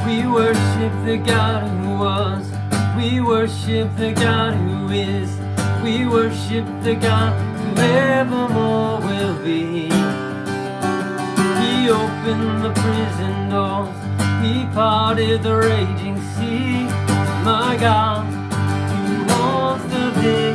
We worship the God who was. We worship the God who is. We worship the God who evermore will be. He opened the prison doors. He parted the raging sea. My God, who holds the victory.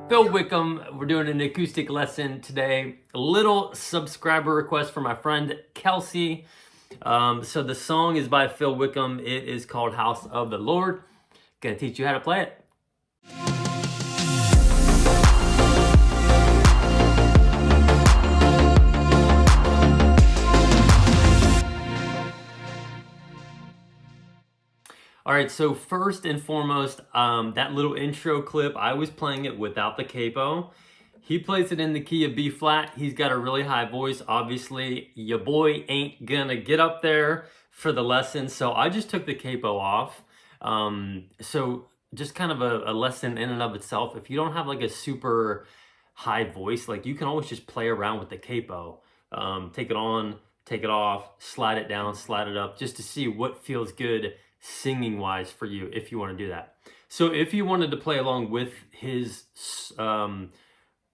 Phil Wickham, we're doing an acoustic lesson today. A little subscriber request from my friend Kelsey. So the song is by Phil Wickham. It is called House of the Lord. Gonna teach you how to play it. All right, so first and foremost, that little intro clip, I was playing it without the capo. He plays it in the key of B flat. He's got a really high voice. Obviously, your boy ain't gonna get up there for the lesson, so I just took the capo off. So just kind of a lesson in and of itself. If you don't have like a super high voice, like you can always just play around with the capo. Take it on, take it off, slide it down, slide it up, just to see what feels good singing wise for you if you want to do that. So if you wanted to play along with his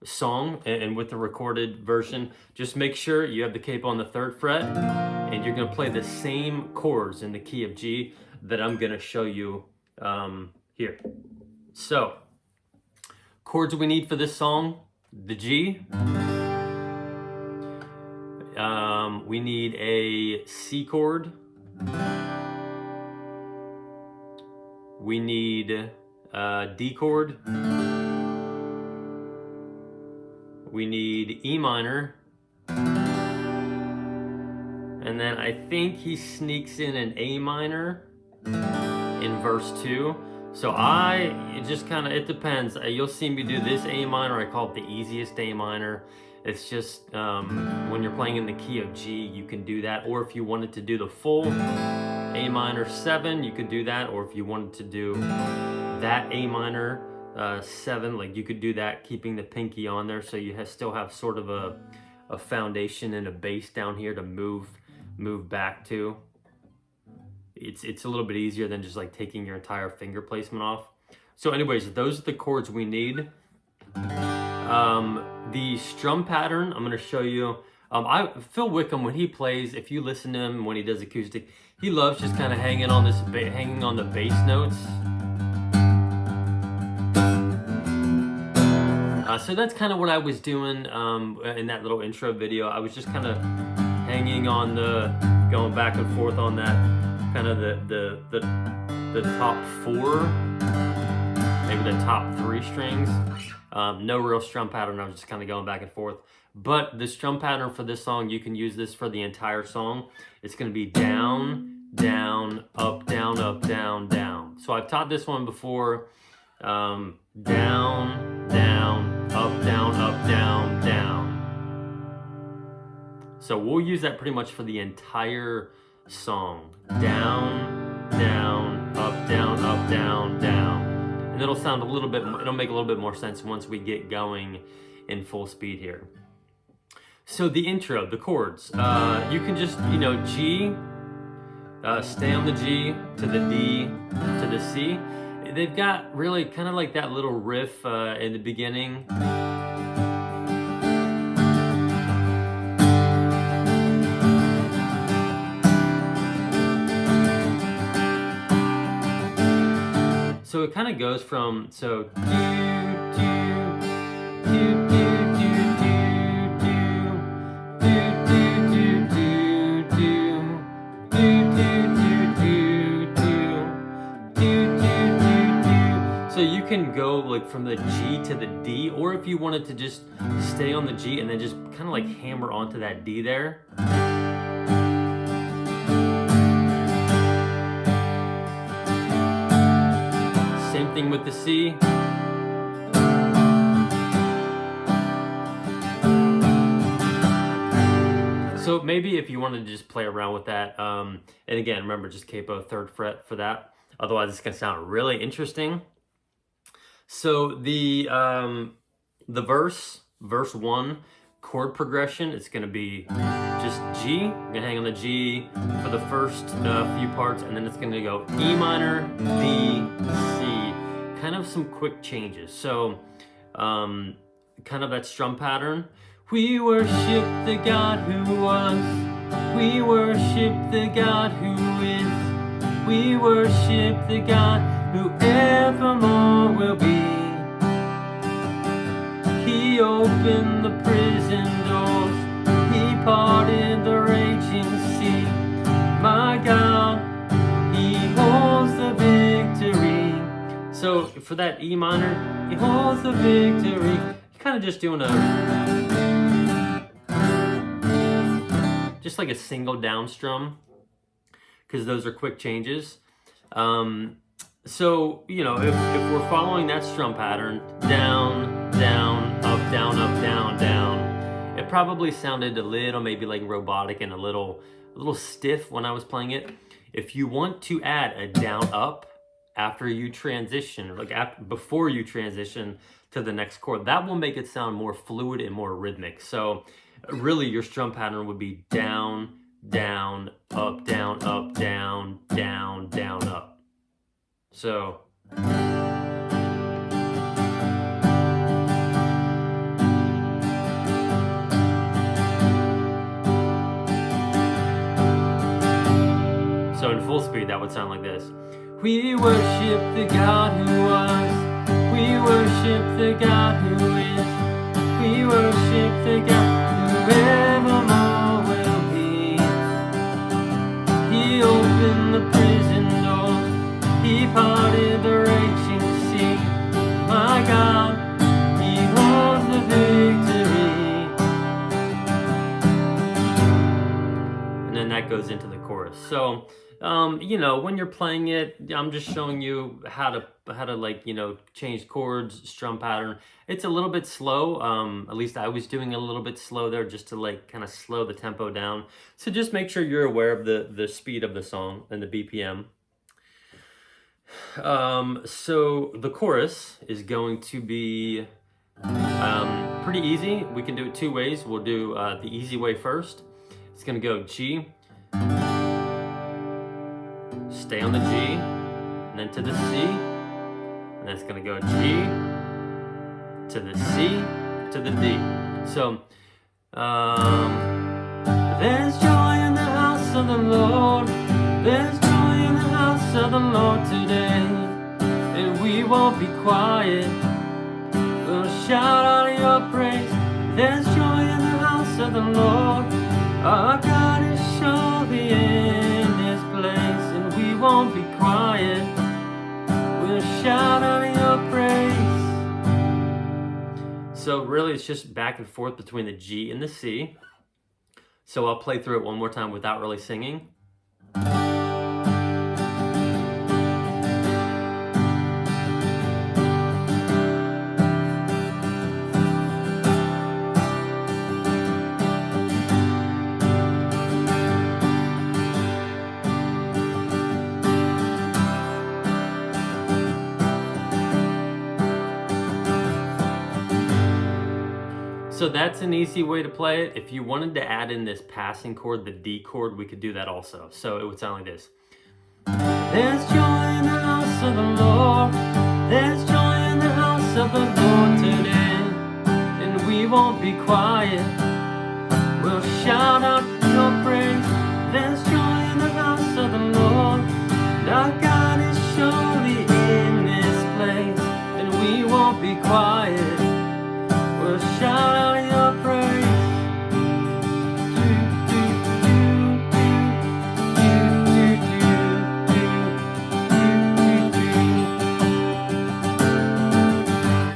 song and with the recorded version, just make sure you have the capo on the 3rd fret and you're going to play the same chords in the key of G that I'm going to show you here. So chords we need for this song: the G, we need a C chord, we need a D chord, we need E minor, and then I think he sneaks in an A minor in verse 2. So it just kind of, it depends. You'll see me do this A minor. I call it the easiest A minor. It's just when you're playing in the key of G, you can do that. Or if you wanted to do the full A minor 7, you could do that. Or if you wanted to do that A minor 7, like you could do that, keeping the pinky on there, so you still have sort of a foundation and a bass down here to move back to. It's a little bit easier than just like taking your entire finger placement off. So anyways, those are the chords we need. The strum pattern, I'm going to show you. Phil Wickham, when he plays, if you listen to him when he does acoustic, he loves just kind of hanging on the bass notes. So that's kind of what I was doing in that little intro video. I was just kind of hanging on going back and forth on that, kind of the top 4, maybe the top 3 strings. No real strum pattern. I was just kind of going back and forth. But the strum pattern for this song, you can use this for the entire song. It's going to be down, down, up, down, up, down, down. So I've taught this one before. Down, down, up, down, up, down, down. So we'll use that pretty much for the entire song. Down, down, up, down, up, down, down. And it'll sound it'll make a little bit more sense once we get going in full speed here. So the intro, the chords, you can just, G, stay on the G, to the D, to the C. They've got really kind of like that little riff in the beginning. So it kind of goes from, so do, do, do, do, do, so you can go like from the G to the D, or if you wanted to just stay on the G and then just kind of like hammer onto that D there. Same thing with the C. So maybe if you wanted to just play around with that, and again, remember, just capo 3rd fret for that. Otherwise, it's gonna sound really interesting. So the verse, verse 1 chord progression, it's going to be just G. We're going to hang on the G for the first few parts, and then it's going to go E minor, D, C. Kind of some quick changes. So kind of that strum pattern. We worship the God who was. We worship the God who is. We worship the God who evermore will be. He opened the prison doors. He parted the raging sea. My God, He holds the victory. So for that E minor, He holds the victory. You're kind of just doing just like a single down strum, because those are quick changes. So, you know, if we're following that strum pattern, down, down, up, down, down, it probably sounded a little maybe like robotic and a little stiff when I was playing it. If you want to add a down, up after you transition, like before you transition to the next chord, that will make it sound more fluid and more rhythmic. So really your strum pattern would be down, down, up, down, up, down, down, down, up. So in full speed that would sound like this. We worship the God who was. We worship the God who is. We worship the God who evermore will be. He opened the prison door. He parted the raging sea. My God, He holds the victory. And then that goes into the chorus. So, you know, when you're playing it, I'm just showing you how to like, you know, change chords, strum pattern. It's a little bit slow. At least I was doing a little bit slow there just to like kind of slow the tempo down. So just make sure you're aware of the speed of the song and the BPM. So the chorus is going to be pretty easy. We can do it two ways. We'll do the easy way first. It's going to go G, stay on the G, and then to the C, and then it's going to go G, to the C, to the D. So, there's joy in the house of the Lord. There's joy in the house of the Lord today. And we won't be quiet. We'll shout out your praise. There's joy in the house of the Lord. Our God is surely in this place. And we won't be quiet. We'll shout out your praise. So really it's just back and forth between the G and the C. So I'll play through it one more time without really singing. So that's an easy way to play it. If you wanted to add in this passing chord, the D chord, we could do that also. So it would sound like this. There's joy in the house of the Lord. There's joy in the house of the Lord today. And we won't be quiet. We'll shout out your praise. There's joy in the house of the Lord. Our God is surely in this place. And we won't be quiet. We'll shout out your praise.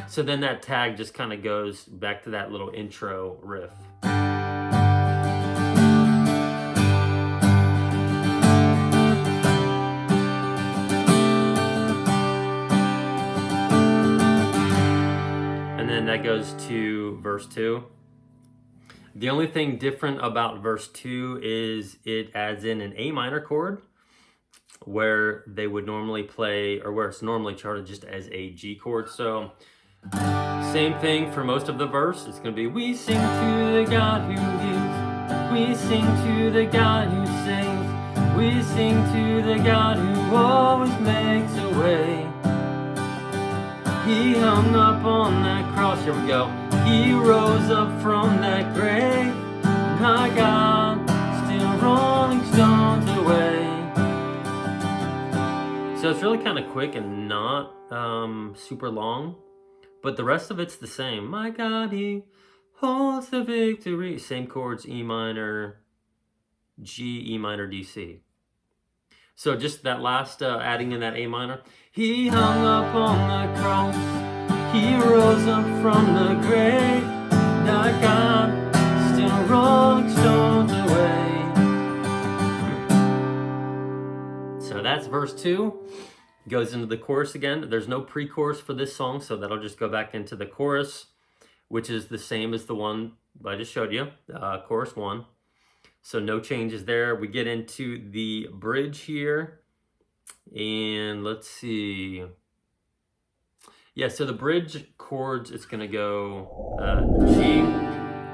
So then that tag just kind of goes back to that little intro riff. And then that goes to verse 2. The only thing different about verse 2 is it adds in an A minor chord where they would normally play, or where it's normally charted just as a G chord. So Same thing for most of the verse. It's going to be, we sing to the God who gives. We sing to the God who saves. We sing to the God who always makes a way. He hung up on that cross. Here we go. He rose up from that grave. My God, still rolling stones away. So it's really kind of quick and not super long, but the rest of it's the same. My God, he holds the victory. Same chords, E minor, G, E minor, D, C. So just that last adding in that A minor. He hung up on the cross. He rose up from the grave. My God, still rolling stones away. So that's verse 2. Goes into the chorus again. There's no pre-chorus for this song, so that'll just go back into the chorus, which is the same as the one I just showed you, chorus 1. So no changes there. We get into the bridge here, and let's see. Yeah, so the bridge chords, it's gonna go G,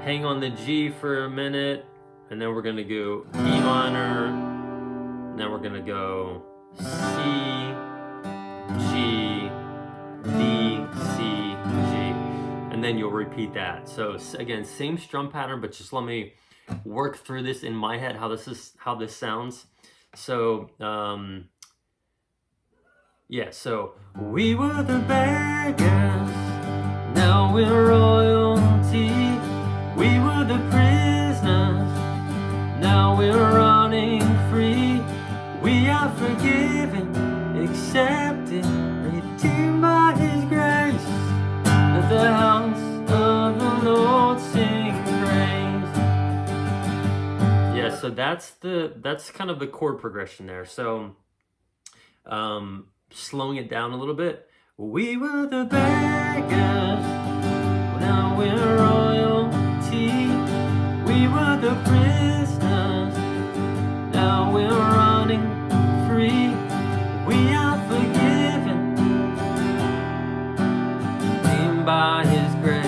hang on the G for a minute, and then we're gonna go E minor, and then we're gonna go C, G, D, C, G, and then you'll repeat that. So again, same strum pattern, but just let me work through this in my head, how this sounds. So yeah, so we were the beggars, now we're royalty. We were the prisoners, now we're running free. We are forgiven, accepted, redeemed by His grace. Let the house of the Lord sing praise. Yeah, so that's kind of the chord progression there. So slowing it down a little bit. We were the beggars, now we're royalty. We were the prisoners, now we're running free. We are forgiven, redeemed by His grace.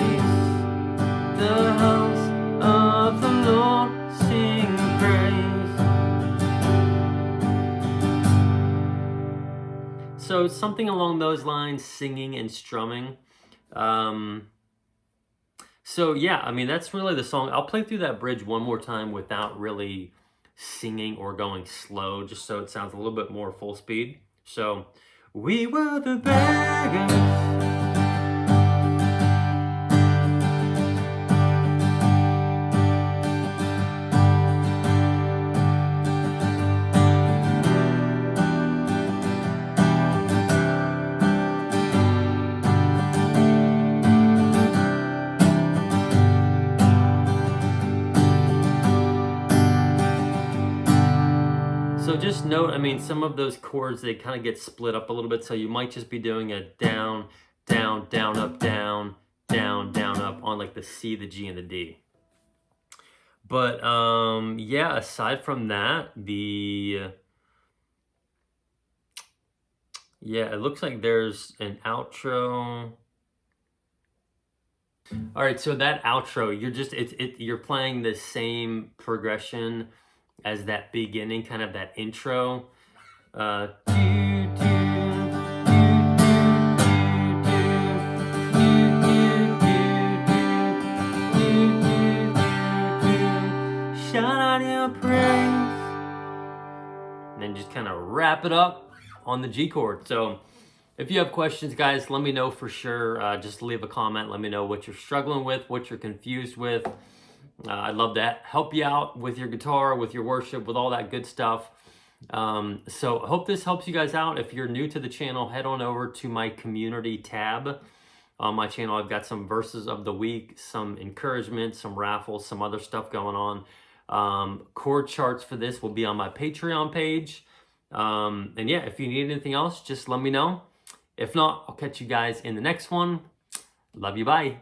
The house of the Lord sing praise. So something along those lines, singing and strumming. So yeah, I mean, that's really the song. I'll play through that bridge one more time without really singing or going slow, just so it sounds a little bit more full speed. So, we were the beggars. So just note, I mean, some of those chords, they kind of get split up a little bit, so you might just be doing a down, down, down, up, down, down, down, up on like the C, the G, and the D. But yeah, aside from that, yeah, it looks like there's an outro. All right, so that outro, you're playing the same progression as that beginning, kind of that intro. Shout out your praise. And then just kind of wrap it up on the G chord. So if you have questions, guys, let me know for sure. Just leave a comment. Let me know what you're struggling with, what you're confused with. I'd love to help you out with your guitar, with your worship, with all that good stuff. So I hope this helps you guys out. If you're new to the channel, head on over to my community tab. On my channel, I've got some verses of the week, some encouragement, some raffles, some other stuff going on. Chord charts for this will be on my Patreon page. And yeah, if you need anything else, just let me know. If not, I'll catch you guys in the next one. Love you, bye.